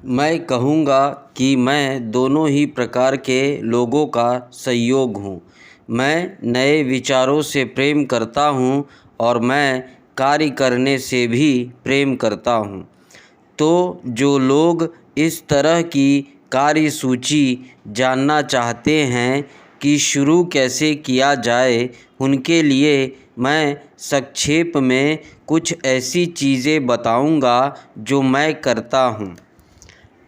मैं कहूँगा कि मैं दोनों ही प्रकार के लोगों का संयोग हूँ। मैं नए विचारों से प्रेम करता हूँ और मैं कार्य करने से भी प्रेम करता हूँ। तो जो लोग इस तरह की कार्यसूची जानना चाहते हैं कि शुरू कैसे किया जाए, उनके लिए मैं संक्षेप में कुछ ऐसी चीज़ें बताऊंगा जो मैं करता हूं।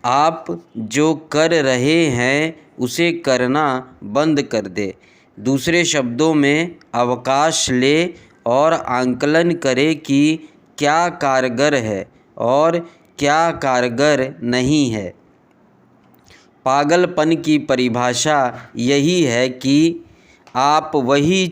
आप जो कर रहे हैं उसे करना बंद कर दें। दूसरे शब्दों में, अवकाश लें और आंकलन करें कि क्या कारगर है और क्या कारगर नहीं है। पागलपन की परिभाषा यही है कि आप वही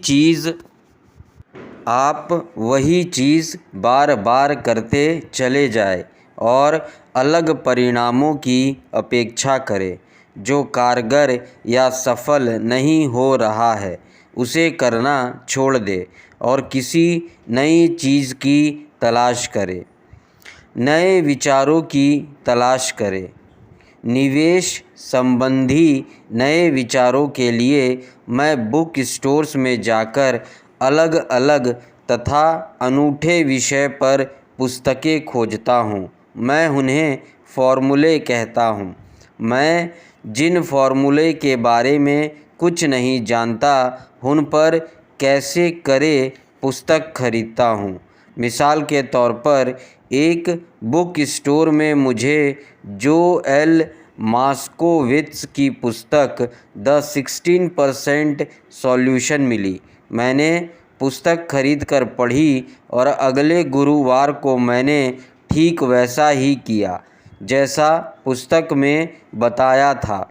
चीज़ बार बार करते चले जाएं और अलग परिणामों की अपेक्षा करें। जो कारगर या सफल नहीं हो रहा है उसे करना छोड़ दें और किसी नई चीज़ की तलाश करें। नए विचारों की तलाश करें। निवेश संबंधी नए विचारों के लिए मैं बुक स्टोर्स में जाकर अलग अलग तथा अनूठे विषय पर पुस्तकें खोजता हूँ। मैं उन्हें फॉर्मूले कहता हूँ। मैं जिन फॉर्मूले के बारे में कुछ नहीं जानता उन पर कैसे करें पुस्तक खरीदता हूँ। मिसाल के तौर पर, एक बुक स्टोर में मुझे जोएल मास्कोविट्ज़ की पुस्तक द 16% सॉल्यूशन मिली। मैंने पुस्तक खरीद कर पढ़ी और अगले गुरुवार को मैंने ठीक वैसा ही किया जैसा पुस्तक में बताया था।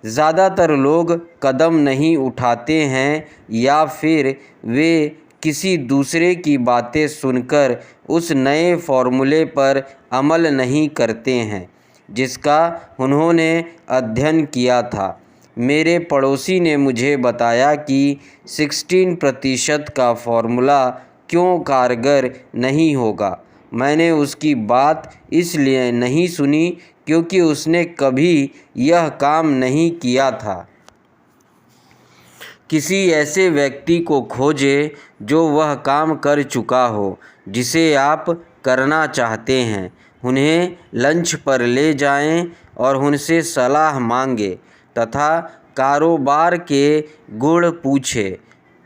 ज़्यादातर लोग कदम नहीं उठाते हैं या फिर वे किसी दूसरे की बातें सुनकर उस नए फॉर्मूले पर अमल नहीं करते हैं जिसका उन्होंने अध्ययन किया था। मेरे पड़ोसी ने मुझे बताया कि 16% का फॉर्मूला क्यों कारगर नहीं होगा। मैंने उसकी बात इसलिए नहीं सुनी क्योंकि उसने कभी यह काम नहीं किया था। किसी ऐसे व्यक्ति को खोजें जो वह काम कर चुका हो जिसे आप करना चाहते हैं। उन्हें लंच पर ले जाएं और उनसे सलाह मांगें तथा कारोबार के गुण पूछें।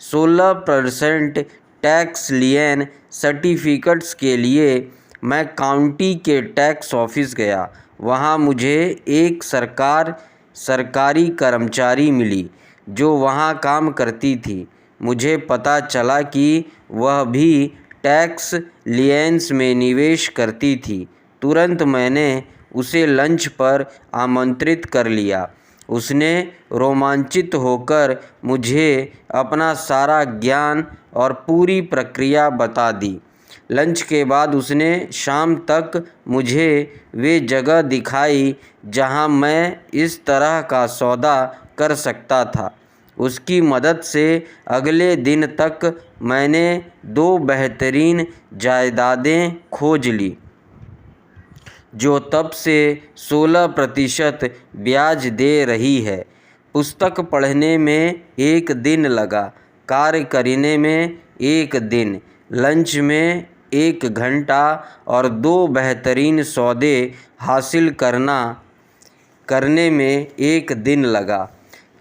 16% टैक्स लिएन सर्टिफिकेट्स के लिए मैं काउंटी के टैक्स ऑफिस गया। वहाँ मुझे एक सरकारी कर्मचारी मिली जो वहाँ काम करती थी। मुझे पता चला कि वह भी टैक्स लिएंस में निवेश करती थी। तुरंत मैंने उसे लंच पर आमंत्रित कर लिया। उसने रोमांचित होकर मुझे अपना सारा ज्ञान और पूरी प्रक्रिया बता दी। लंच के बाद उसने शाम तक मुझे वे जगह दिखाई जहां मैं इस तरह का सौदा कर सकता था। उसकी मदद से अगले दिन तक मैंने 2 बेहतरीन जायदादें खोज ली जो तब से 16% ब्याज दे रही है। पुस्तक पढ़ने में 1 दिन लगा, कार्य करने में 1 दिन, लंच में 1 घंटा और 2 बेहतरीन सौदे हासिल करने में 1 दिन लगा।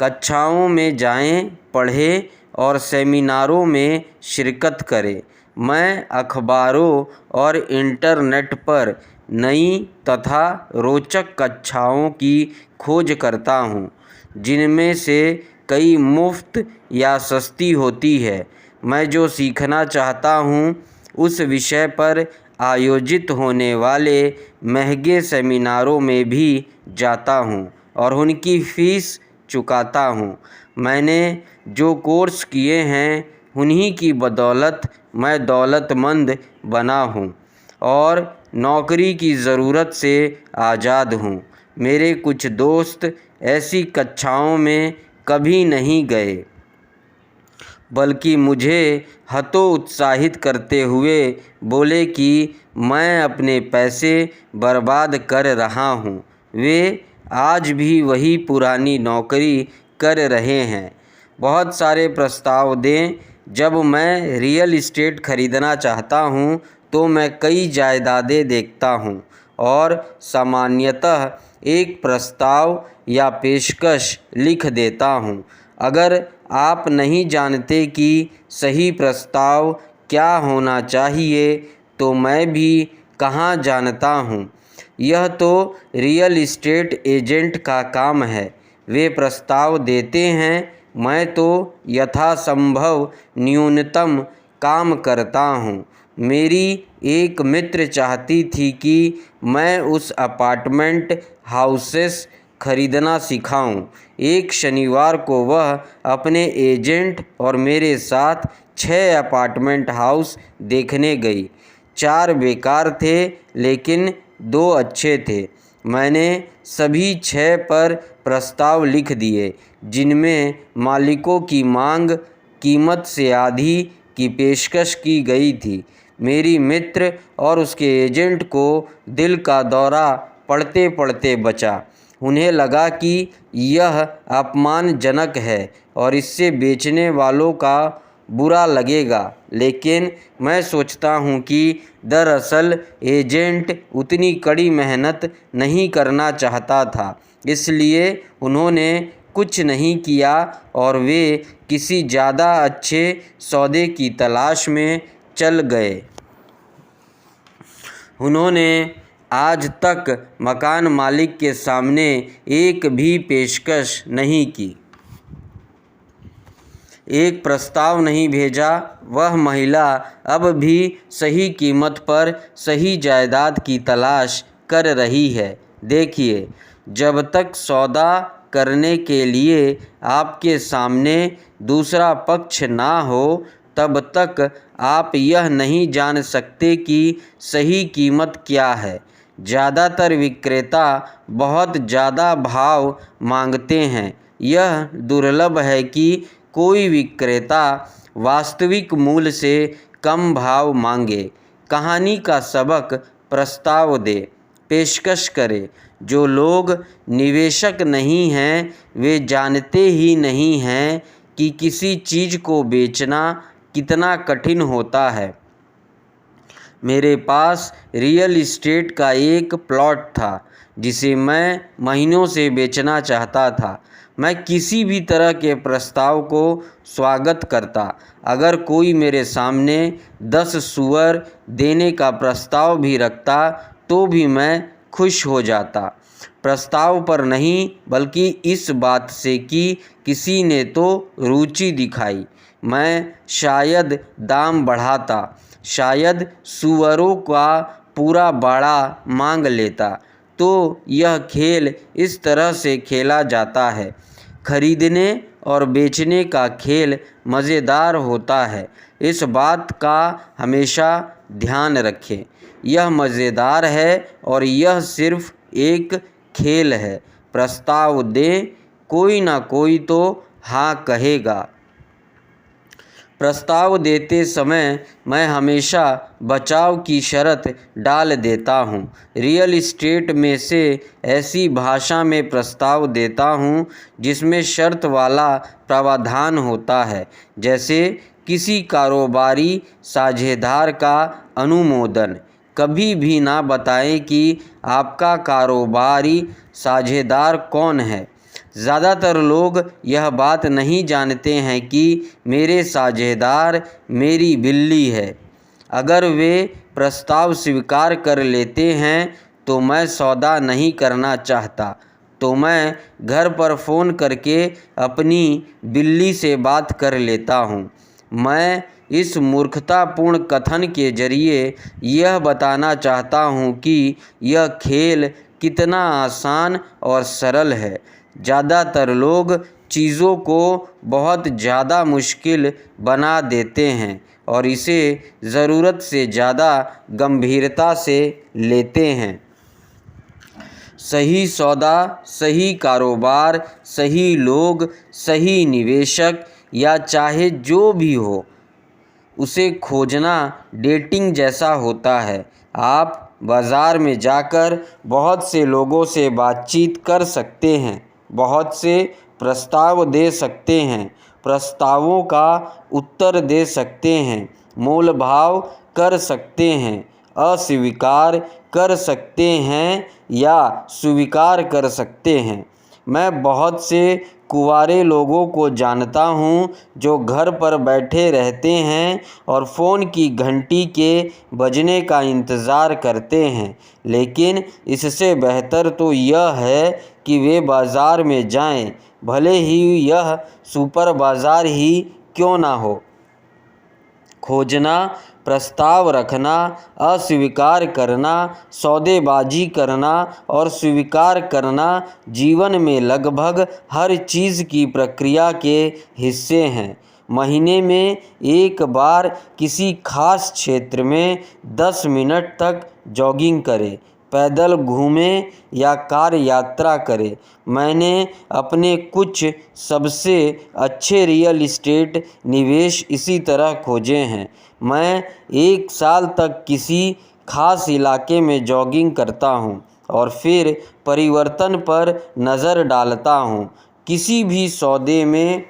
कक्षाओं में जाएं, पढ़ें और सेमिनारों में शिरकत करें। मैं अखबारों और इंटरनेट पर नई तथा रोचक कक्षाओं की खोज करता हूँ जिनमें से कई मुफ्त या सस्ती होती है। मैं जो सीखना चाहता हूँ उस विषय पर आयोजित होने वाले महंगे सेमिनारों में भी जाता हूँ और उनकी फ़ीस चुकाता हूँ। मैंने जो कोर्स किए हैं उन्हीं की बदौलत मैं दौलतमंद बना हूँ और नौकरी की ज़रूरत से आज़ाद हूँ। मेरे कुछ दोस्त ऐसी कक्षाओं में कभी नहीं गए बल्कि मुझे हतोत्साहित करते हुए बोले कि मैं अपने पैसे बर्बाद कर रहा हूँ। वे आज भी वही पुरानी नौकरी कर रहे हैं। बहुत सारे प्रस्ताव दें। जब मैं रियल इस्टेट खरीदना चाहता हूँ तो मैं कई जायदादें देखता हूँ और सामान्यतः एक प्रस्ताव या पेशकश लिख देता हूँ। अगर आप नहीं जानते कि सही प्रस्ताव क्या होना चाहिए तो मैं भी कहाँ जानता हूँ। यह तो रियल इस्टेट एजेंट का काम है। वे प्रस्ताव देते हैं, मैं तो यथासंभव न्यूनतम काम करता हूँ। मेरी एक मित्र चाहती थी कि मैं उस अपार्टमेंट हाउसेस खरीदना सिखाऊं। एक शनिवार को वह अपने एजेंट और मेरे साथ 6 अपार्टमेंट हाउस देखने गई। 4 बेकार थे लेकिन 2 अच्छे थे। मैंने सभी 6 पर प्रस्ताव लिख दिए जिनमें मालिकों की मांग कीमत से आधी की पेशकश की गई थी। मेरी मित्र और उसके एजेंट को दिल का दौरा पड़ते पड़ते बचा। उन्हें लगा कि यह अपमानजनक है और इससे बेचने वालों का बुरा लगेगा, लेकिन मैं सोचता हूँ कि दरअसल एजेंट उतनी कड़ी मेहनत नहीं करना चाहता था, इसलिए उन्होंने कुछ नहीं किया और वे किसी ज़्यादा अच्छे सौदे की तलाश में चल गए। उन्होंने आज तक मकान मालिक के सामने एक भी पेशकश नहीं की, एक प्रस्ताव नहीं भेजा। वह महिला अब भी सही कीमत पर सही जायदाद की तलाश कर रही है। देखिए, जब तक सौदा करने के लिए आपके सामने दूसरा पक्ष ना हो तब तक आप यह नहीं जान सकते कि सही कीमत क्या है। ज़्यादातर विक्रेता बहुत ज़्यादा भाव मांगते हैं। यह दुर्लभ है कि कोई विक्रेता वास्तविक मूल्य से कम भाव मांगे। कहानी का सबक प्रस्ताव दे, पेशकश करे। जो लोग निवेशक नहीं हैं वे जानते ही नहीं हैं कि किसी चीज़ को बेचना कितना कठिन होता है। मेरे पास रियल इस्टेट का एक प्लॉट था जिसे मैं महीनों से बेचना चाहता था। मैं किसी भी तरह के प्रस्ताव को स्वागत करता। अगर कोई मेरे सामने 10 सूअर देने का प्रस्ताव भी रखता तो भी मैं खुश हो जाता। प्रस्ताव पर नहीं बल्कि इस बात से कि किसी ने तो रुचि दिखाई। मैं शायद दाम बढ़ाता, शायद सूअरों का पूरा बाड़ा मांग लेता। तो यह खेल इस तरह से खेला जाता है। खरीदने और बेचने का खेल मज़ेदार होता है। इस बात का हमेशा ध्यान रखें। यह मज़ेदार है और यह सिर्फ एक खेल है। प्रस्ताव दें, कोई ना कोई तो हाँ कहेगा। प्रस्ताव देते समय मैं हमेशा बचाव की शर्त डाल देता हूँ। रियल इस्टेट में से ऐसी भाषा में प्रस्ताव देता हूँ जिसमें शर्त वाला प्रावधान होता है, जैसे किसी कारोबारी साझेदार का अनुमोदन। कभी भी ना बताएं कि आपका कारोबारी साझेदार कौन है। ज़्यादातर लोग यह बात नहीं जानते हैं कि मेरे साझेदार मेरी बिल्ली है। अगर वे प्रस्ताव स्वीकार कर लेते हैं तो मैं सौदा नहीं करना चाहता, तो मैं घर पर फ़ोन करके अपनी बिल्ली से बात कर लेता हूँ। मैं इस मूर्खतापूर्ण कथन के जरिए यह बताना चाहता हूँ कि यह खेल कितना आसान और सरल है। ज़्यादातर लोग चीज़ों को बहुत ज़्यादा मुश्किल बना देते हैं और इसे ज़रूरत से ज़्यादा गंभीरता से लेते हैं। सही सौदा, सही कारोबार, सही लोग, सही निवेशक या चाहे जो भी हो, उसे खोजना डेटिंग जैसा होता है। आप बाज़ार में जाकर बहुत से लोगों से बातचीत कर सकते हैं, बहुत से प्रस्ताव दे सकते हैं, प्रस्तावों का उत्तर दे सकते हैं, मोल भाव कर सकते हैं, अस्वीकार कर सकते हैं या स्वीकार कर सकते हैं। मैं बहुत से कुंवारे लोगों को जानता हूँ जो घर पर बैठे रहते हैं और फ़ोन की घंटी के बजने का इंतज़ार करते हैं, लेकिन इससे बेहतर तो यह है कि वे बाज़ार में जाएं, भले ही यह सुपर बाज़ार ही क्यों ना हो। खोजना, प्रस्ताव रखना, अस्वीकार करना, सौदेबाजी करना और स्वीकार करना जीवन में लगभग हर चीज़ की प्रक्रिया के हिस्से हैं। महीने में एक बार किसी खास क्षेत्र में 10 मिनट तक जॉगिंग करें, पैदल घूमें या कार यात्रा करें। मैंने अपने कुछ सबसे अच्छे रियल एस्टेट निवेश इसी तरह खोजे हैं। मैं 1 साल तक किसी खास इलाके में जॉगिंग करता हूँ और फिर परिवर्तन पर नज़र डालता हूँ। किसी भी सौदे में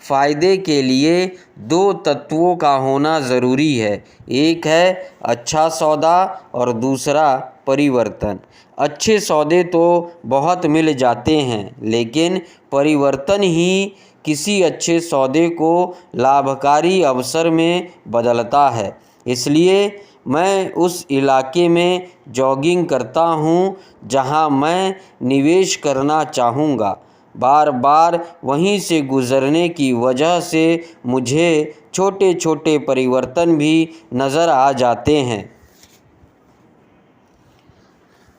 फ़ायदे के लिए 2 तत्वों का होना ज़रूरी है, एक है अच्छा सौदा और दूसरा परिवर्तन। अच्छे सौदे तो बहुत मिल जाते हैं, लेकिन परिवर्तन ही किसी अच्छे सौदे को लाभकारी अवसर में बदलता है। इसलिए मैं उस इलाके में जॉगिंग करता हूँ जहाँ मैं निवेश करना चाहूँगा। बार बार वहीं से गुज़रने की वजह से मुझे छोटे छोटे परिवर्तन भी नज़र आ जाते हैं।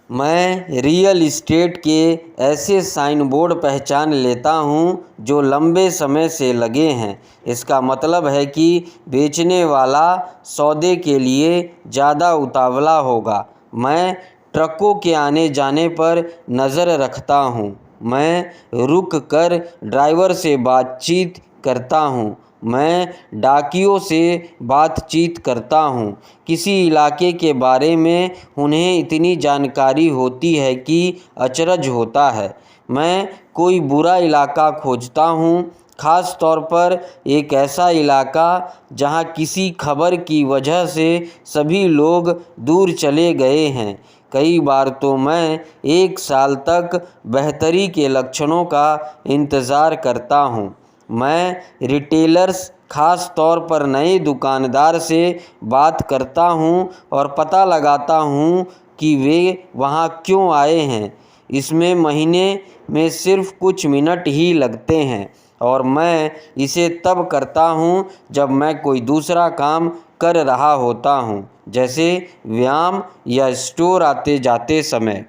मैं रियल एस्टेट के ऐसे साइन बोर्ड पहचान लेता हूँ जो लंबे समय से लगे हैं। इसका मतलब है कि बेचने वाला सौदे के लिए ज़्यादा उतावला होगा। मैं ट्रकों के आने जाने पर नज़र रखता हूँ। मैं रुक कर ड्राइवर से बातचीत करता हूँ। मैं डाकियों से बातचीत करता हूँ। किसी इलाके के बारे में उन्हें इतनी जानकारी होती है कि अचरज होता है। मैं कोई बुरा इलाका खोजता हूँ, ख़ास तौर पर एक ऐसा इलाका जहाँ किसी खबर की वजह से सभी लोग दूर चले गए हैं। कई बार तो मैं 1 साल तक बेहतरी के लक्षणों का इंतज़ार करता हूँ। मैं रिटेलर्स, ख़ास तौर पर नए दुकानदार से बात करता हूँ और पता लगाता हूँ कि वे वहाँ क्यों आए हैं। इसमें महीने में सिर्फ कुछ मिनट ही लगते हैं और मैं इसे तब करता हूँ जब मैं कोई दूसरा काम कर रहा होता हूँ, जैसे व्यायाम या स्टोर आते जाते समय।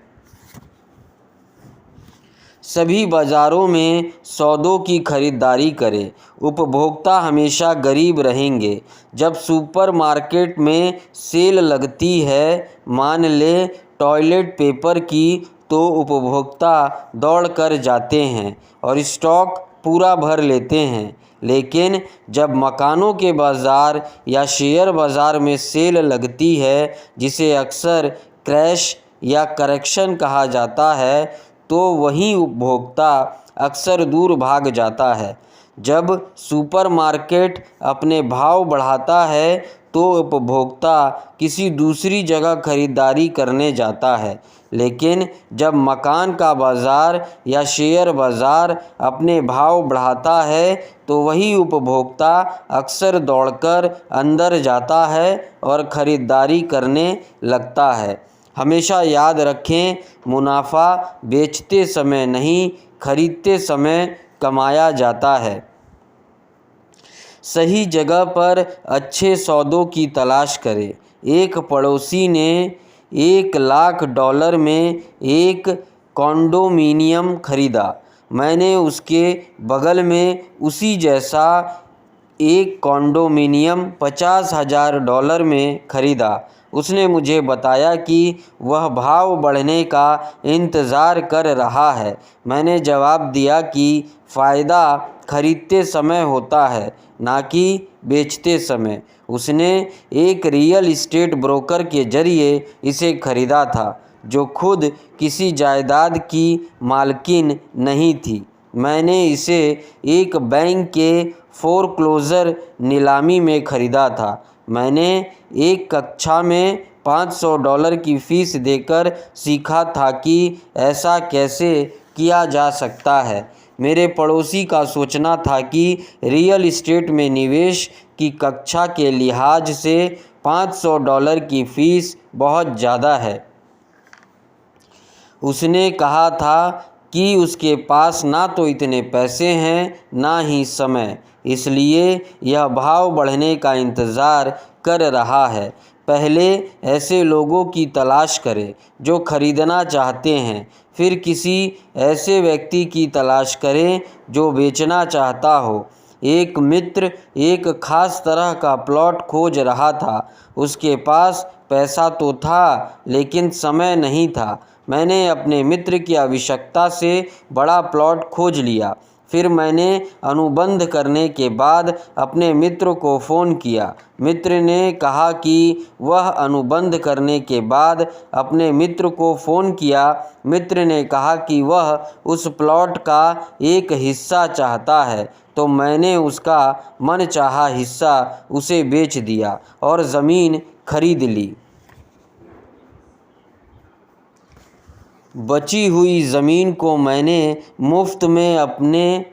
सभी बाज़ारों में सौदों की खरीदारी करें। उपभोक्ता हमेशा गरीब रहेंगे। जब सुपरमार्केट में सेल लगती है, मान लें टॉयलेट पेपर की, तो उपभोक्ता दौड़ कर जाते हैं और स्टॉक पूरा भर लेते हैं। लेकिन जब मकानों के बाज़ार या शेयर बाज़ार में सेल लगती है, जिसे अक्सर क्रैश या करेक्शन कहा जाता है, तो वही उपभोक्ता अक्सर दूर भाग जाता है। जब सुपरमार्केट अपने भाव बढ़ाता है तो उपभोक्ता किसी दूसरी जगह खरीदारी करने जाता है, लेकिन जब मकान का बाज़ार या शेयर बाज़ार अपने भाव बढ़ाता है तो वही उपभोक्ता अक्सर दौड़कर अंदर जाता है और ख़रीदारी करने लगता है। हमेशा याद रखें, मुनाफा बेचते समय नहीं, खरीदते समय कमाया जाता है। सही जगह पर अच्छे सौदों की तलाश करें। एक पड़ोसी ने $1,00,000 में एक कॉन्डोमिनियम खरीदा। मैंने उसके बगल में उसी जैसा एक कॉन्डोमिनियम $50,000 में खरीदा। उसने मुझे बताया कि वह भाव बढ़ने का इंतज़ार कर रहा है। मैंने जवाब दिया कि फ़ायदा खरीदते समय होता है, ना कि बेचते समय। उसने एक रियल एस्टेट ब्रोकर के ज़रिए इसे खरीदा था, जो खुद किसी जायदाद की मालकिन नहीं थी। मैंने इसे एक बैंक के फोरक्लोज़र नीलामी में ख़रीदा था। मैंने एक कक्षा में $500 की फ़ीस देकर सीखा था कि ऐसा कैसे किया जा सकता है। मेरे पड़ोसी का सोचना था कि रियल एस्टेट में निवेश की कक्षा के लिहाज से $500 की फ़ीस बहुत ज़्यादा है। उसने कहा था कि उसके पास ना तो इतने पैसे हैं, ना ही समय, इसलिए यह भाव बढ़ने का इंतज़ार कर रहा है। पहले ऐसे लोगों की तलाश करें जो खरीदना चाहते हैं, फिर किसी ऐसे व्यक्ति की तलाश करें जो बेचना चाहता हो। एक मित्र एक खास तरह का प्लॉट खोज रहा था। उसके पास पैसा तो था, लेकिन समय नहीं था। मैंने अपने मित्र की आवश्यकता से बड़ा प्लॉट खोज लिया। फिर मैंने अनुबंध करने के बाद अपने मित्र को फ़ोन किया। मित्र ने कहा कि वह अनुबंध करने के बाद अपने मित्र को फ़ोन किया। मित्र ने कहा कि वह उस प्लॉट का एक हिस्सा चाहता है, तो मैंने उसका मनचाहा हिस्सा उसे बेच दिया और ज़मीन खरीद ली। बची हुई ज़मीन को मैंने मुफ्त में अपने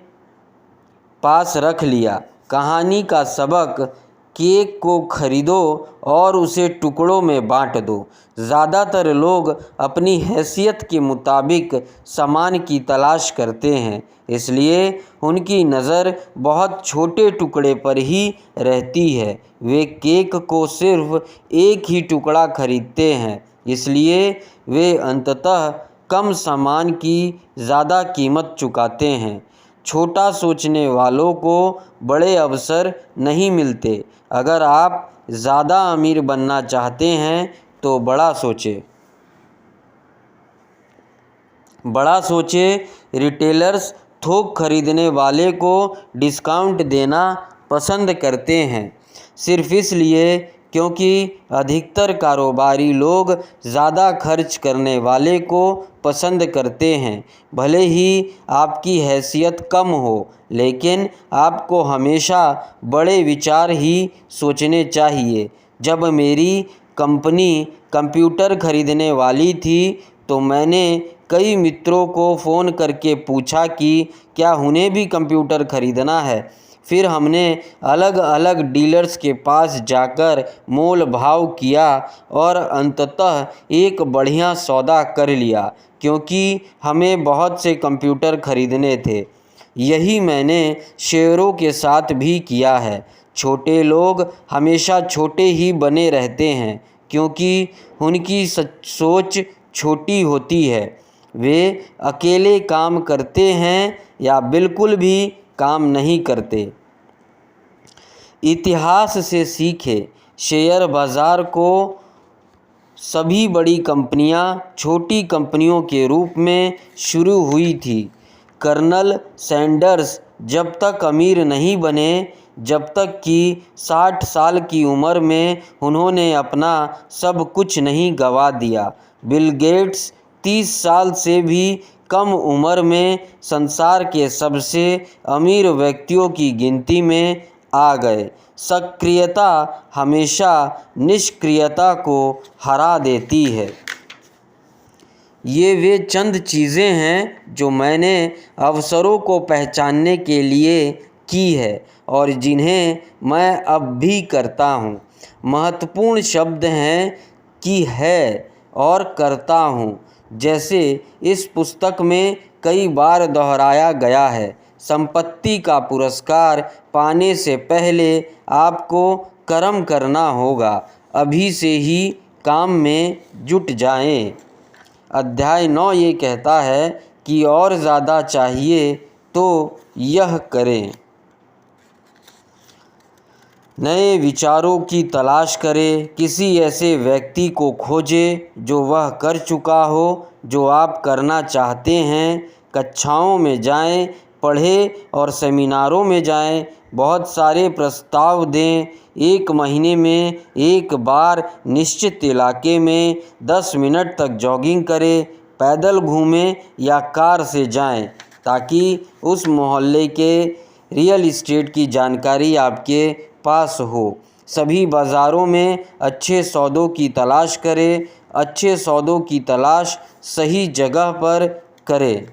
पास रख लिया। कहानी का सबक: केक को खरीदो और उसे टुकड़ों में बांट दो। ज़्यादातर लोग अपनी हैसियत के मुताबिक सामान की तलाश करते हैं, इसलिए उनकी नज़र बहुत छोटे टुकड़े पर ही रहती है। वे केक को सिर्फ एक ही टुकड़ा खरीदते हैं, इसलिए वे अंततः कम सामान की ज़्यादा कीमत चुकाते हैं। छोटा सोचने वालों को बड़े अवसर नहीं मिलते। अगर आप ज़्यादा अमीर बनना चाहते हैं तो बड़ा सोचें। रिटेलर्स थोक खरीदने वाले को डिस्काउंट देना पसंद करते हैं, सिर्फ इसलिए क्योंकि अधिकतर कारोबारी लोग ज़्यादा खर्च करने वाले को पसंद करते हैं। भले ही आपकी हैसियत कम हो, लेकिन आपको हमेशा बड़े विचार ही सोचने चाहिए। जब मेरी कंपनी कंप्यूटर खरीदने वाली थी, तो मैंने कई मित्रों को फ़ोन करके पूछा कि क्या उन्हें भी कंप्यूटर खरीदना है। फिर हमने अलग अलग डीलर्स के पास जाकर मोल भाव किया और अंततः एक बढ़िया सौदा कर लिया, क्योंकि हमें बहुत से कंप्यूटर खरीदने थे। यही मैंने शेयरों के साथ भी किया है। छोटे लोग हमेशा छोटे ही बने रहते हैं, क्योंकि उनकी सोच छोटी होती है। वे अकेले काम करते हैं या बिल्कुल भी काम नहीं करते। इतिहास से सीखें। शेयर बाज़ार को सभी बड़ी कंपनियां छोटी कंपनियों के रूप में शुरू हुई थी। कर्नल सैंडर्स जब तक अमीर नहीं बने, जब तक कि 60 साल की उम्र में उन्होंने अपना सब कुछ नहीं गंवा दिया। बिल गेट्स 30 साल से भी कम उम्र में संसार के सबसे अमीर व्यक्तियों की गिनती में आ गए। सक्रियता हमेशा निष्क्रियता को हरा देती है। ये वे चंद चीज़ें हैं जो मैंने अवसरों को पहचानने के लिए की है और जिन्हें मैं अब भी करता हूँ। महत्वपूर्ण शब्द हैं कि है और करता हूँ, जैसे इस पुस्तक में कई बार दोहराया गया है। संपत्ति का पुरस्कार पाने से पहले आपको कर्म करना होगा। अभी से ही काम में जुट जाएं। अध्याय 9 ये कहता है कि और ज़्यादा चाहिए तो यह करें। नए विचारों की तलाश करें। किसी ऐसे व्यक्ति को खोजें जो वह कर चुका हो जो आप करना चाहते हैं। कक्षाओं में जाएं, पढ़ें और सेमिनारों में जाएं। बहुत सारे प्रस्ताव दें। 1 महीने में एक बार निश्चित इलाके में 10 मिनट तक जॉगिंग करें। पैदल घूमें या कार से जाएं ताकि उस मोहल्ले के रियल एस्टेट की जानकारी आपके पास हो। सभी बाज़ारों में अच्छे सौदों की तलाश करें। अच्छे सौदों की तलाश सही जगह पर करें।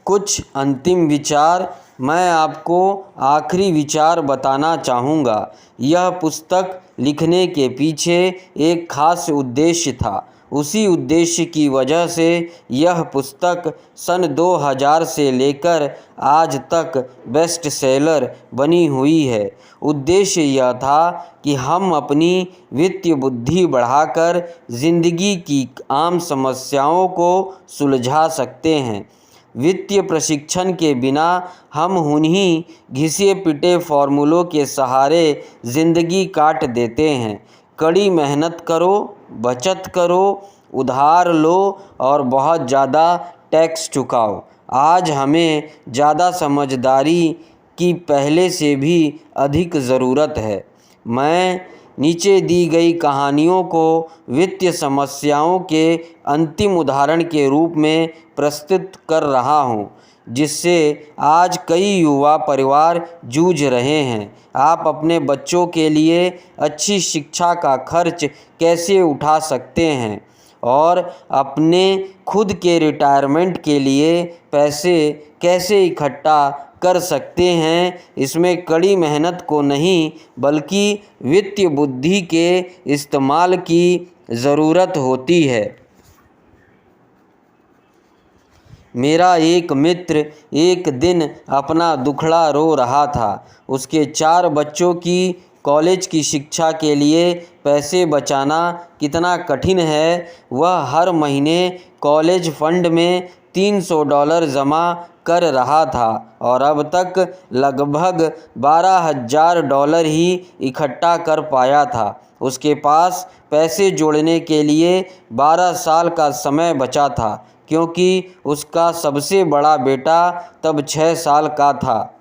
कुछ अंतिम विचार। मैं आपको आखिरी विचार बताना चाहूँगा। यह पुस्तक लिखने के पीछे एक खास उद्देश्य था। उसी उद्देश्य की वजह से यह पुस्तक सन 2000 से लेकर आज तक बेस्ट सेलर बनी हुई है। उद्देश्य यह था कि हम अपनी वित्तीय बुद्धि बढ़ाकर ज़िंदगी की आम समस्याओं को सुलझा सकते हैं। वित्तीय प्रशिक्षण के बिना हम उन्हीं घिसे पिटे फॉर्मूलों के सहारे ज़िंदगी काट देते हैं। कड़ी मेहनत करो, बचत करो, उधार लो और बहुत ज़्यादा टैक्स चुकाओ। आज हमें ज़्यादा समझदारी की पहले से भी अधिक ज़रूरत है। मैं नीचे दी गई कहानियों को वित्तीय समस्याओं के अंतिम उदाहरण के रूप में प्रस्तुत कर रहा हूँ, जिससे आज कई युवा परिवार जूझ रहे हैं। आप अपने बच्चों के लिए अच्छी शिक्षा का खर्च कैसे उठा सकते हैं और अपने खुद के रिटायरमेंट के लिए पैसे कैसे इकट्ठा कर सकते हैं, इसमें कड़ी मेहनत को नहीं बल्कि वित्तीय बुद्धि के इस्तेमाल की ज़रूरत होती है। मेरा एक मित्र एक दिन अपना दुखड़ा रो रहा था। उसके 4 बच्चों की कॉलेज की शिक्षा के लिए पैसे बचाना कितना कठिन है। वह हर महीने कॉलेज फंड में $300 जमा कर रहा था और अब तक लगभग $12,000 ही इकट्ठा कर पाया था। उसके पास पैसे जोड़ने के लिए 12 साल का समय बचा था, क्योंकि उसका सबसे बड़ा बेटा तब 6 साल का था।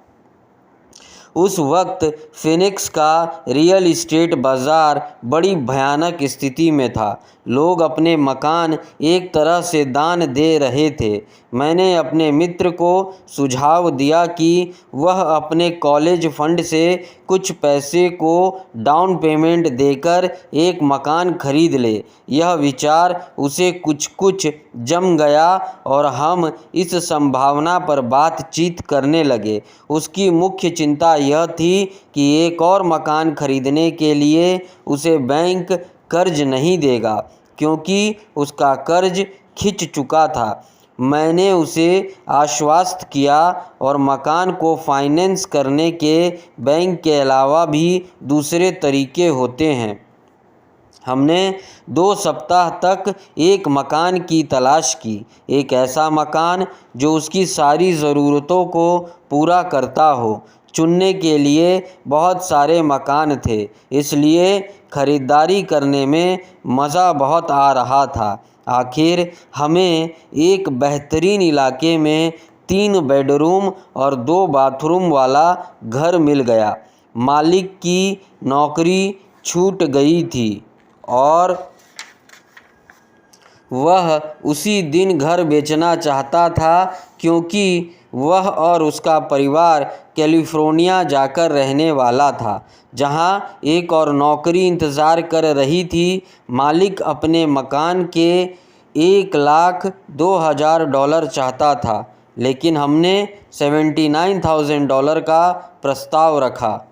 उस वक्त फिनिक्स का रियल एस्टेट बाज़ार बड़ी भयानक स्थिति में था। लोग अपने मकान एक तरह से दान दे रहे थे। मैंने अपने मित्र को सुझाव दिया कि वह अपने कॉलेज फंड से कुछ पैसे को डाउन पेमेंट देकर एक मकान खरीद ले। यह विचार उसे कुछ जम गया और हम इस संभावना पर बातचीत करने लगे। उसकी मुख्य चिंता यह थी कि एक और मकान खरीदने के लिए उसे बैंक कर्ज नहीं देगा, क्योंकि उसका कर्ज खिंच चुका था। मैंने उसे आश्वस्त किया और मकान को फाइनेंस करने के बैंक के अलावा भी दूसरे तरीके होते हैं। हमने 2 सप्ताह तक एक मकान की तलाश की, एक ऐसा मकान जो उसकी सारी ज़रूरतों को पूरा करता हो। चुनने के लिए बहुत सारे मकान थे, इसलिए ख़रीदारी करने में मज़ा बहुत आ रहा था। आखिर हमें एक बेहतरीन इलाके में 3 बेडरूम और 2 बाथरूम वाला घर मिल गया। मालिक की नौकरी छूट गई थी और वह उसी दिन घर बेचना चाहता था, क्योंकि वह और उसका परिवार कैलिफोर्निया जाकर रहने वाला था, जहां एक और नौकरी इंतज़ार कर रही थी। मालिक अपने मकान के $1,02,000 चाहता था, लेकिन हमने $79,000 का प्रस्ताव रखा।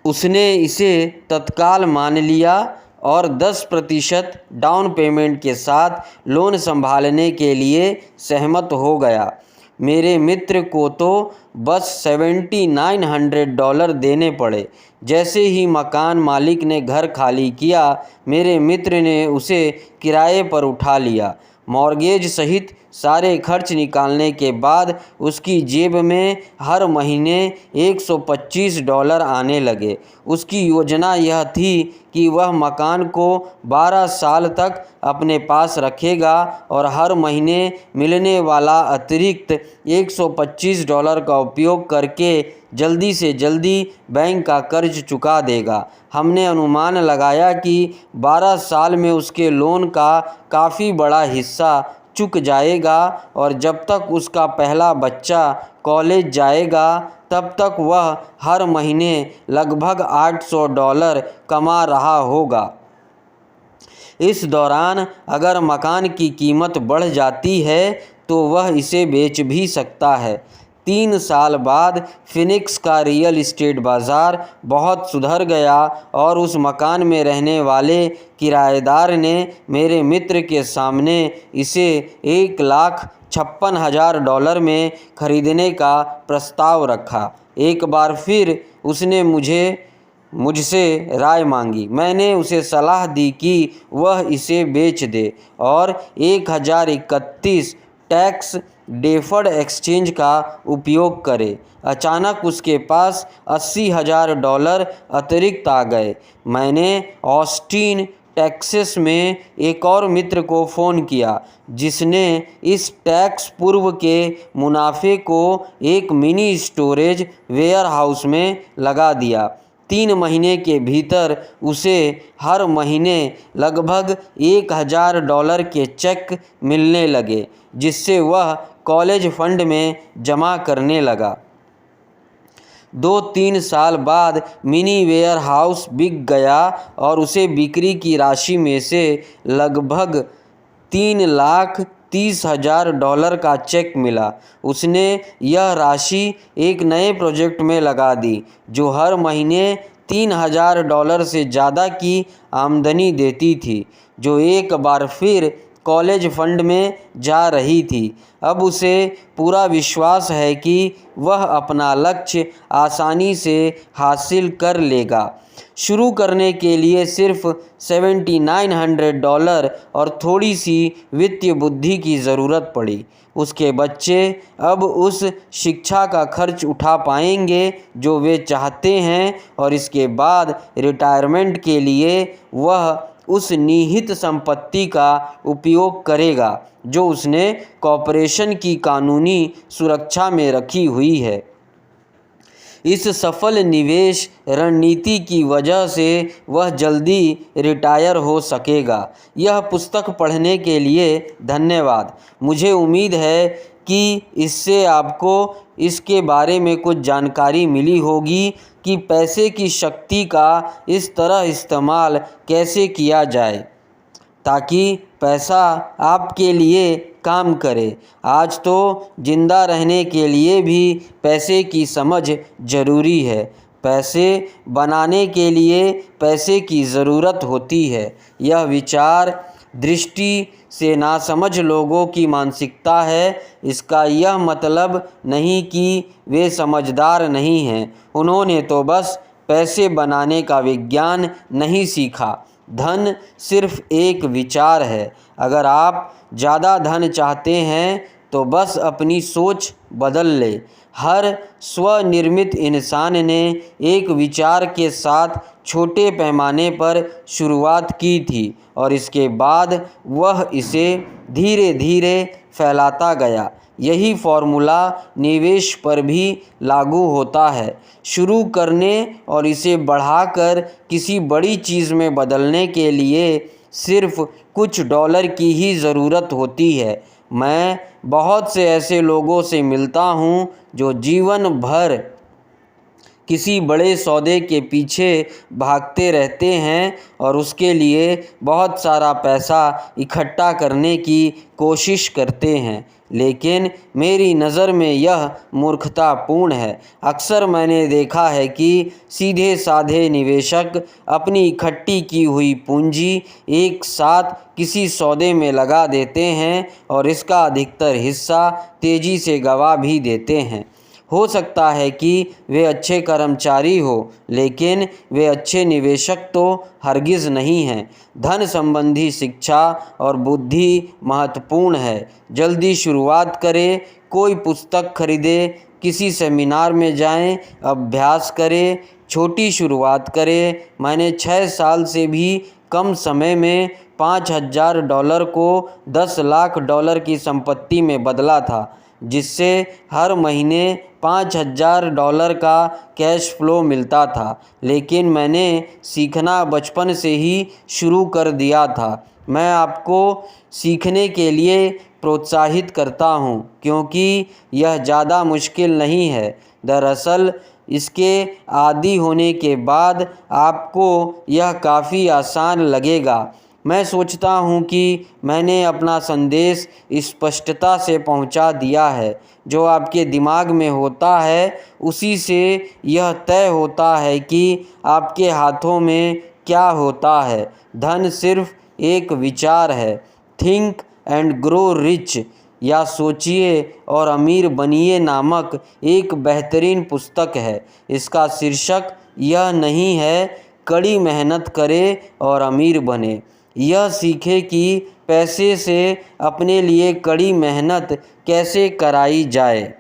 उसने इसे तत्काल मान लिया और 10% डाउन पेमेंट के साथ लोन संभालने के लिए सहमत हो गया। मेरे मित्र को तो बस $7,900 देने पड़े। जैसे ही मकान मालिक ने घर खाली किया, मेरे मित्र ने उसे किराए पर उठा लिया। मॉर्गेज सहित सारे खर्च निकालने के बाद उसकी जेब में हर महीने $125 आने लगे। उसकी योजना यह थी कि वह मकान को 12 साल तक अपने पास रखेगा और हर महीने मिलने वाला अतिरिक्त $125 का उपयोग करके जल्दी से जल्दी बैंक का कर्ज चुका देगा। हमने अनुमान लगाया कि 12 साल में उसके लोन का काफ़ी बड़ा हिस्सा चुक जाएगा और जब तक उसका पहला बच्चा कॉलेज जाएगा तब तक वह हर महीने लगभग $800 कमा रहा होगा। इस दौरान अगर मकान की कीमत बढ़ जाती है तो वह इसे बेच भी सकता है। 3 साल बाद फिनिक्स का रियल एस्टेट बाज़ार बहुत सुधर गया और उस मकान में रहने वाले किराएदार ने मेरे मित्र के सामने इसे $1,56,000 में खरीदने का प्रस्ताव रखा। एक बार फिर उसने मुझसे राय मांगी। मैंने उसे सलाह दी कि वह इसे बेच दे और 1031 टैक्स डेफर्ड एक्सचेंज का उपयोग करे। अचानक उसके पास $80,000 अतिरिक्त आ गए। मैंने ऑस्टिन टेक्सास में एक और मित्र को फ़ोन किया जिसने इस टैक्स पूर्व के मुनाफे को एक मिनी स्टोरेज वेयरहाउस में लगा दिया। 3 महीने के भीतर उसे हर महीने लगभग $1,000 के चेक मिलने लगे जिससे वह कॉलेज फंड में जमा करने लगा। 2-3 साल बाद मिनी वेयर हाउस बिक गया और उसे बिक्री की राशि में से लगभग $3,30,000 का चेक मिला। उसने यह राशि एक नए प्रोजेक्ट में लगा दी जो हर महीने $3,000 से ज़्यादा की आमदनी देती थी, जो एक बार फिर कॉलेज फंड में जा रही थी। अब उसे पूरा विश्वास है कि वह अपना लक्ष्य आसानी से हासिल कर लेगा। शुरू करने के लिए सिर्फ $7,900 और थोड़ी सी वित्तीय बुद्धि की ज़रूरत पड़ी। उसके बच्चे अब उस शिक्षा का खर्च उठा पाएंगे जो वे चाहते हैं और इसके बाद रिटायरमेंट के लिए वह उस निहित संपत्ति का उपयोग करेगा जो उसने कॉर्पोरेशन की कानूनी सुरक्षा में रखी हुई है। इस सफल निवेश रणनीति की वजह से वह जल्दी रिटायर हो सकेगा। यह पुस्तक पढ़ने के लिए धन्यवाद। मुझे उम्मीद है कि इससे आपको इसके बारे में कुछ जानकारी मिली होगी कि पैसे की शक्ति का इस तरह इस्तेमाल कैसे किया जाए ताकि पैसा आपके लिए काम करे। आज तो जिंदा रहने के लिए भी पैसे की समझ ज़रूरी है। पैसे बनाने के लिए पैसे की ज़रूरत होती है। यह विचार दृष्टि से नासमझ लोगों की मानसिकता है। इसका यह मतलब नहीं कि वे समझदार नहीं हैं, उन्होंने तो बस पैसे बनाने का विज्ञान नहीं सीखा। धन सिर्फ एक विचार है। अगर आप ज़्यादा धन चाहते हैं तो बस अपनी सोच बदल ले। हर स्वनिर्मित इंसान ने एक विचार के साथ छोटे पैमाने पर शुरुआत की थी और इसके बाद वह इसे धीरे धीरे फैलाता गया। यही फॉर्मूला निवेश पर भी लागू होता है। शुरू करने और इसे बढ़ाकर किसी बड़ी चीज़ में बदलने के लिए सिर्फ कुछ डॉलर की ही ज़रूरत होती है। मैं बहुत से ऐसे लोगों से मिलता हूँ जो जीवन भर किसी बड़े सौदे के पीछे भागते रहते हैं और उसके लिए बहुत सारा पैसा इकट्ठा करने की कोशिश करते हैं, लेकिन मेरी नज़र में यह मूर्खतापूर्ण है। अक्सर मैंने देखा है कि सीधे साधे निवेशक अपनी इकट्ठी की हुई पूंजी एक साथ किसी सौदे में लगा देते हैं और इसका अधिकतर हिस्सा तेज़ी से गंवा भी देते हैं। हो सकता है कि वे अच्छे कर्मचारी हो, लेकिन वे अच्छे निवेशक तो हरगिज़ नहीं हैं। धन संबंधी शिक्षा और बुद्धि महत्वपूर्ण है। जल्दी शुरुआत करें, कोई पुस्तक खरीदें, किसी सेमिनार में जाएं, अभ्यास करें, छोटी शुरुआत करें। मैंने 6 साल से भी कम समय में $5,000 को $10,00,000 की संपत्ति में बदला था, जिससे हर महीने $5,000 का कैश फ्लो मिलता था। लेकिन मैंने सीखना बचपन से ही शुरू कर दिया था। मैं आपको सीखने के लिए प्रोत्साहित करता हूँ, क्योंकि यह ज़्यादा मुश्किल नहीं है। दरअसल इसके आदी होने के बाद आपको यह काफ़ी आसान लगेगा। मैं सोचता हूँ कि मैंने अपना संदेश स्पष्टता से पहुँचा दिया है। जो आपके दिमाग में होता है, उसी से यह तय होता है कि आपके हाथों में क्या होता है। धन सिर्फ एक विचार है। थिंक एंड ग्रो रिच या सोचिए और अमीर बनिए नामक एक बेहतरीन पुस्तक है। इसका शीर्षक यह नहीं है कड़ी मेहनत करें और अमीर बने। यह सीखे कि पैसे से अपने लिए कड़ी मेहनत कैसे कराई जाए,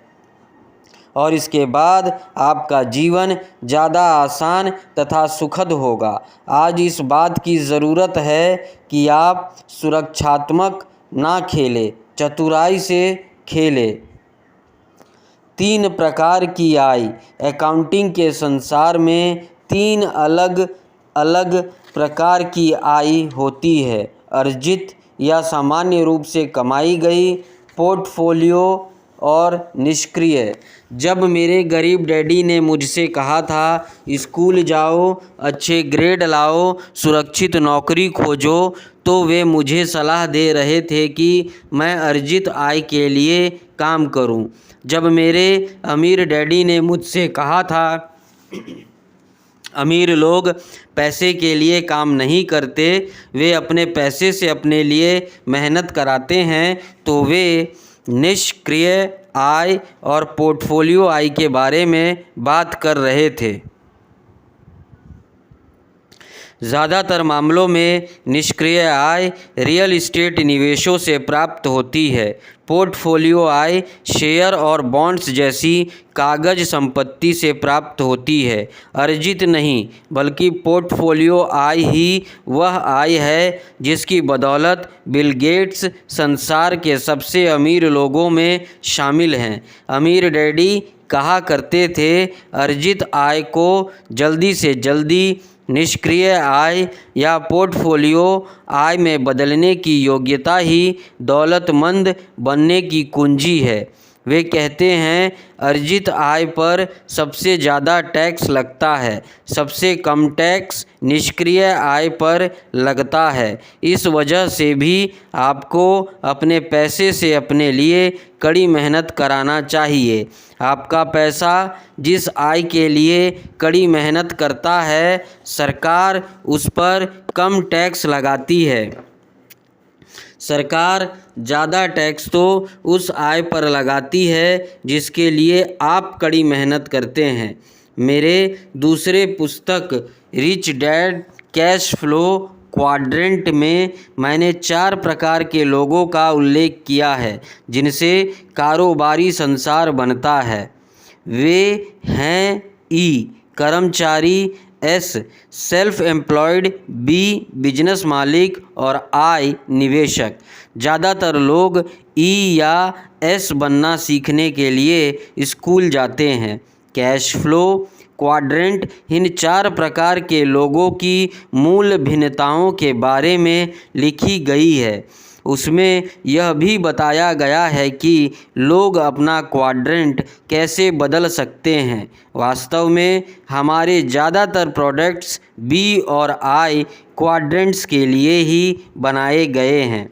और इसके बाद आपका जीवन ज़्यादा आसान तथा सुखद होगा। आज इस बात की ज़रूरत है कि आप सुरक्षात्मक ना खेलें, चतुराई से खेलें। 3 प्रकार की आय। अकाउंटिंग के संसार में 3 अलग अलग प्रकार की आय होती है: अर्जित या सामान्य रूप से कमाई गई, पोर्टफोलियो और निष्क्रिय। जब मेरे गरीब डैडी ने मुझसे कहा था, स्कूल जाओ, अच्छे ग्रेड लाओ, सुरक्षित नौकरी खोजो, तो वे मुझे सलाह दे रहे थे कि मैं अर्जित आय के लिए काम करूं। जब मेरे अमीर डैडी ने मुझसे कहा था, अमीर लोग पैसे के लिए काम नहीं करते, वे अपने पैसे से अपने लिए मेहनत कराते हैं, तो वे निष्क्रिय आय और पोर्टफोलियो आय के बारे में बात कर रहे थे। ज़्यादातर मामलों में निष्क्रिय आय रियल एस्टेट निवेशों से प्राप्त होती है। पोर्टफोलियो आय शेयर और बॉन्ड्स जैसी कागज संपत्ति से प्राप्त होती है। अर्जित नहीं, बल्कि पोर्टफोलियो आय ही वह आय है जिसकी बदौलत बिल गेट्स संसार के सबसे अमीर लोगों में शामिल हैं। अमीर डैडी कहा करते थे, अर्जित आय को जल्दी से जल्दी निष्क्रिय आय या पोर्टफोलियो आय में बदलने की योग्यता ही दौलतमंद बनने की कुंजी है। वे कहते हैं, अर्जित आय पर सबसे ज़्यादा टैक्स लगता है, सबसे कम टैक्स निष्क्रिय आय पर लगता है। इस वजह से भी आपको अपने पैसे से अपने लिए कड़ी मेहनत कराना चाहिए। आपका पैसा जिस आय के लिए कड़ी मेहनत करता है, सरकार उस पर कम टैक्स लगाती है। सरकार ज़्यादा टैक्स तो उस आय पर लगाती है जिसके लिए आप कड़ी मेहनत करते हैं। मेरे दूसरे पुस्तक rich dad cash flow quadrant में मैंने 4 प्रकार के लोगों का उल्लेख किया है जिनसे कारोबारी संसार बनता है। वे हैं ई कर्मचारी, S self employed, B business मालिक और आई निवेशक। ज़्यादातर लोग ई या एस बनना सीखने के लिए स्कूल जाते हैं। कैश फ्लो क्वाड्रेंट इन 4 प्रकार के लोगों की मूल भिन्नताओं के बारे में लिखी गई है। उसमें यह भी बताया गया है कि लोग अपना क्वाड्रेंट कैसे बदल सकते हैं। वास्तव में हमारे ज़्यादातर प्रोडक्ट्स बी और आई क्वाड्रेंट्स के लिए ही बनाए गए हैं।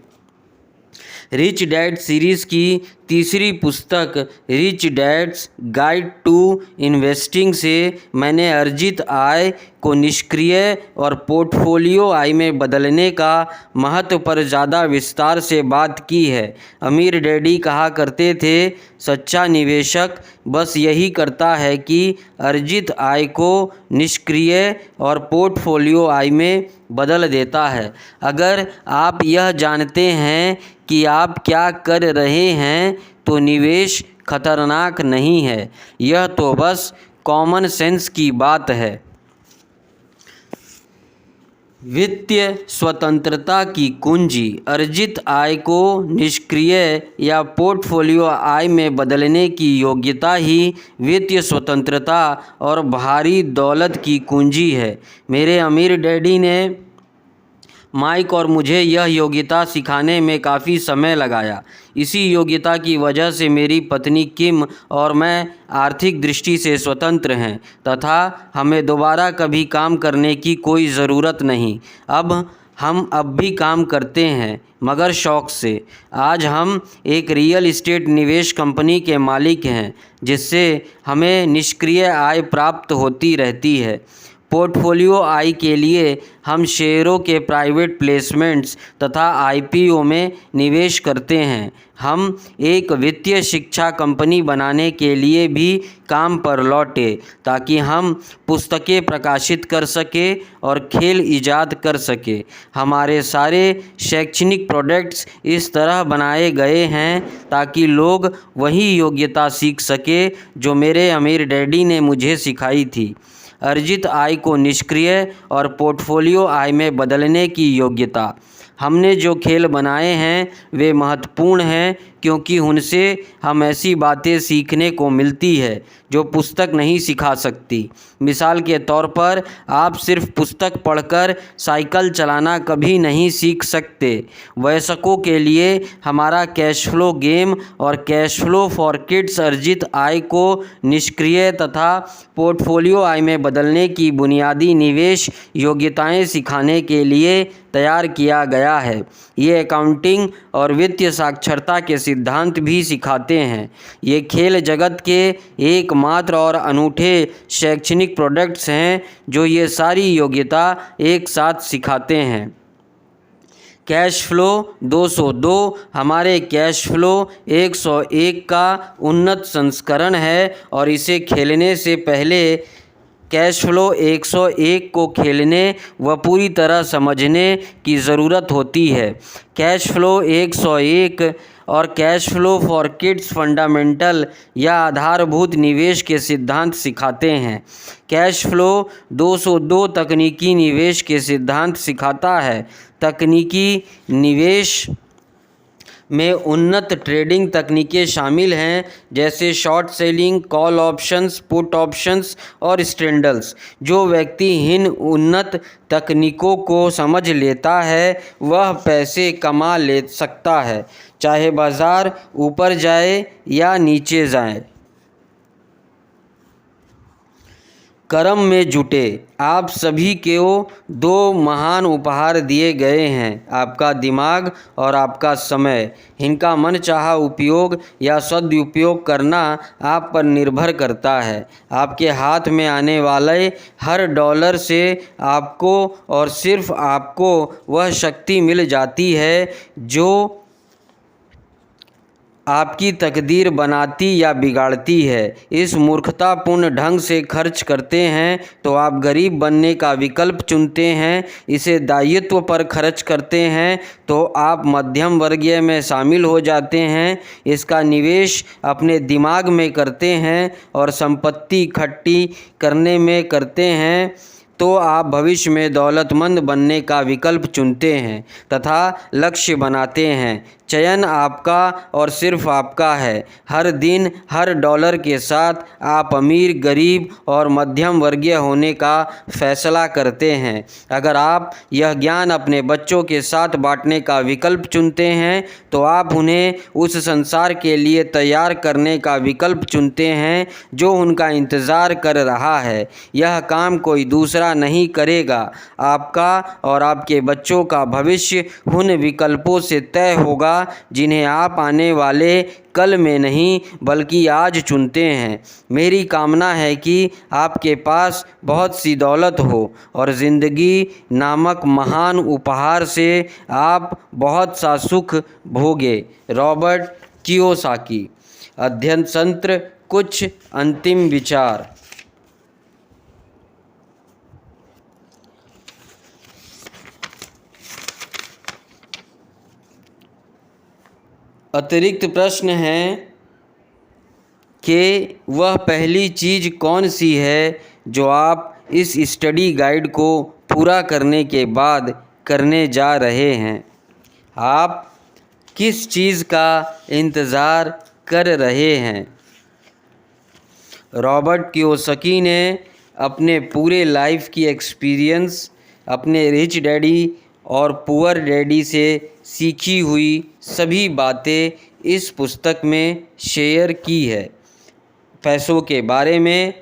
रिच डैड सीरीज़ की तीसरी पुस्तक rich dad's guide to investing से मैंने अर्जित आय को निष्क्रिय और पोर्टफोलियो आय में बदलने का महत्व पर ज़्यादा विस्तार से बात की है। अमीर डैडी कहा करते थे, सच्चा निवेशक बस यही करता है कि अर्जित आय को निष्क्रिय और पोर्टफोलियो आय में बदल देता है। अगर आप यह जानते हैं कि आप क्या कर रहे हैं तो निवेश खतरनाक नहीं है, यह तो बस कॉमन सेंस की बात है। वित्तीय स्वतंत्रता की कुंजी अर्जित आय को निष्क्रिय या पोर्टफोलियो आय में बदलने की योग्यता ही वित्तीय स्वतंत्रता और भारी दौलत की कुंजी है। मेरे अमीर डैडी ने माइक और मुझे यह योग्यता सिखाने में काफ़ी समय लगाया। इसी योग्यता की वजह से मेरी पत्नी किम और मैं आर्थिक दृष्टि से स्वतंत्र हैं तथा हमें दोबारा कभी काम करने की कोई ज़रूरत नहीं। हम अब भी काम करते हैं, मगर शौक़ से। आज हम एक रियल एस्टेट निवेश कंपनी के मालिक हैं जिससे हमें निष्क्रिय आय प्राप्त होती रहती है। पोर्टफोलियो आय के लिए हम शेयरों के प्राइवेट प्लेसमेंट्स तथा आईपीओ में निवेश करते हैं। हम एक वित्तीय शिक्षा कंपनी बनाने के लिए भी काम पर लौटे ताकि हम पुस्तकें प्रकाशित कर सके और खेल ईजाद कर सके। हमारे सारे शैक्षणिक प्रोडक्ट्स इस तरह बनाए गए हैं ताकि लोग वही योग्यता सीख सके जो मेरे अमीर डैडी ने मुझे सिखाई थी। अर्जित आय को निष्क्रिय और पोर्टफोलियो आय में बदलने की योग्यता। हमने जो खेल बनाए हैं वे महत्वपूर्ण हैं क्योंकि उनसे हम ऐसी बातें सीखने को मिलती है जो पुस्तक नहीं सिखा सकती। मिसाल के तौर पर आप सिर्फ पुस्तक पढ़कर साइकिल चलाना कभी नहीं सीख सकते। वयस्कों के लिए हमारा कैश फ्लो गेम और कैश फ्लो फॉर किड्स अर्जित आय को निष्क्रिय तथा पोर्टफोलियो आय में बदलने की बुनियादी निवेश योग्यताएं सिखाने के लिए तैयार किया गया है। ये अकाउंटिंग और वित्तीय साक्षरता के सिद्धांत भी सिखाते हैं। ये खेल जगत के एकमात्र और अनूठे शैक्षणिक प्रोडक्ट्स हैं जो ये सारी योग्यता एक साथ सिखाते हैं। कैश फ्लो 202 हमारे कैश फ्लो 101 का उन्नत संस्करण है और इसे खेलने से पहले कैश फ्लो 101 को खेलने व पूरी तरह समझने की ज़रूरत होती है। कैश फ्लो 101 और cash flow for kids fundamental या आधारभूत निवेश के सिद्धांत सिखाते हैं। कैश फ्लो 202 तकनीकी निवेश के सिद्धांत सिखाता है। तकनीकी निवेश में उन्नत ट्रेडिंग तकनीकें शामिल हैं जैसे short selling, call options, put options और स्ट्रेंडल्स। जो व्यक्ति इन उन्नत तकनीकों को समझ लेता है वह पैसे कमा ले सकता है, चाहे बाज़ार ऊपर जाए या नीचे जाए। कर्म में जुटे। आप सभी को दो महान उपहार दिए गए हैं, आपका दिमाग और आपका समय। इनका मनचाहा उपयोग या सदुपयोग करना आप पर निर्भर करता है। आपके हाथ में आने वाले हर डॉलर से आपको और सिर्फ आपको वह शक्ति मिल जाती है जो आपकी तकदीर बनाती या बिगाड़ती है। इस मूर्खतापूर्ण ढंग से खर्च करते हैं तो आप गरीब बनने का विकल्प चुनते हैं। इसे दायित्व पर खर्च करते हैं तो आप मध्यम वर्गीय में शामिल हो जाते हैं। इसका निवेश अपने दिमाग में करते हैं और संपत्ति इकट्ठी करने में करते हैं तो आप भविष्य में दौलतमंद बनने का विकल्प चुनते हैं तथा लक्ष्य बनाते हैं। चयन आपका और सिर्फ आपका है। हर दिन हर डॉलर के साथ आप अमीर, गरीब और मध्यम वर्गीय होने का फैसला करते हैं। अगर आप यह ज्ञान अपने बच्चों के साथ बांटने का विकल्प चुनते हैं तो आप उन्हें उस संसार के लिए तैयार करने का विकल्प चुनते हैं जो उनका इंतज़ार कर रहा है। यह काम कोई दूसरा खतरा नहीं करेगा। आपका और आपके बच्चों का भविष्य उन विकल्पों से तय होगा जिन्हें आप आने वाले कल में नहीं बल्कि आज चुनते हैं। मेरी कामना है कि आपके पास बहुत सी दौलत हो और ज़िंदगी नामक महान उपहार से आप बहुत सा सुख भोगे। Robert Kiyosaki. अध्ययन तंत्र, कुछ अंतिम विचार। अतिरिक्त प्रश्न है कि वह पहली चीज़ कौन सी है जो आप इस स्टडी गाइड को पूरा करने के बाद करने जा रहे हैं। आप किस चीज़ का इंतज़ार कर रहे हैं। रॉबर्ट कियोसाकी ने अपने पूरे लाइफ की एक्सपीरियंस अपने रिच डैडी और पुअर डैडी से सीखी हुई सभी बातें इस पुस्तक में शेयर की है। पैसों के बारे में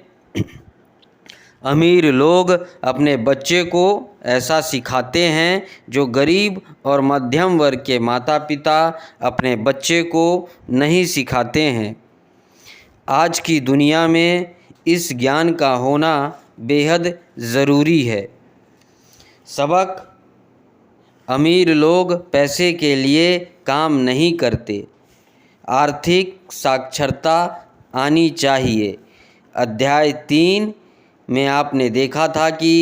अमीर लोग अपने बच्चे को ऐसा सिखाते हैं जो गरीब और मध्यम वर्ग के माता पिता अपने बच्चे को नहीं सिखाते हैं। आज की दुनिया में इस ज्ञान का होना बेहद ज़रूरी है। सबक: अमीर लोग पैसे के लिए काम नहीं करते। आर्थिक साक्षरता आनी चाहिए। अध्याय 3 में आपने देखा था कि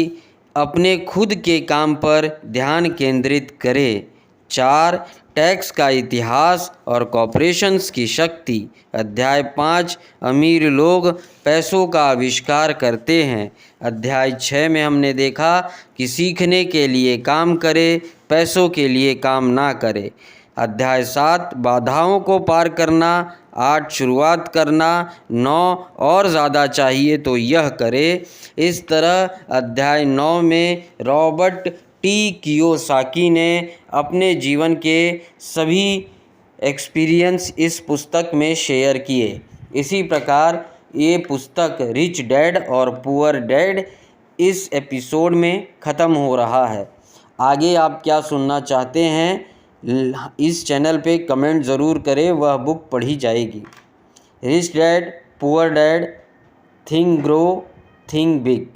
अपने खुद के काम पर ध्यान केंद्रित करें। 4 टैक्स का इतिहास और कॉर्पोरेशंस की शक्ति। अध्याय 5 अमीर लोग पैसों का आविष्कार करते हैं। अध्याय 6 में हमने देखा कि सीखने के लिए काम करें, पैसों के लिए काम ना करें। अध्याय 7 बाधाओं को पार करना। 8 शुरुआत करना। 9 और ज़्यादा चाहिए तो यह करें। इस तरह अध्याय 9 में रॉबर्ट टी कियोसाकी ने अपने जीवन के सभी एक्सपीरियंस इस पुस्तक में शेयर किए। इसी प्रकार ये पुस्तक रिच डैड और पुअर डैड इस एपिसोड में ख़त्म हो रहा है। आगे आप क्या सुनना चाहते हैं इस चैनल पे कमेंट ज़रूर करें, वह बुक पढ़ी जाएगी। Rich dad poor dad, think grow think big.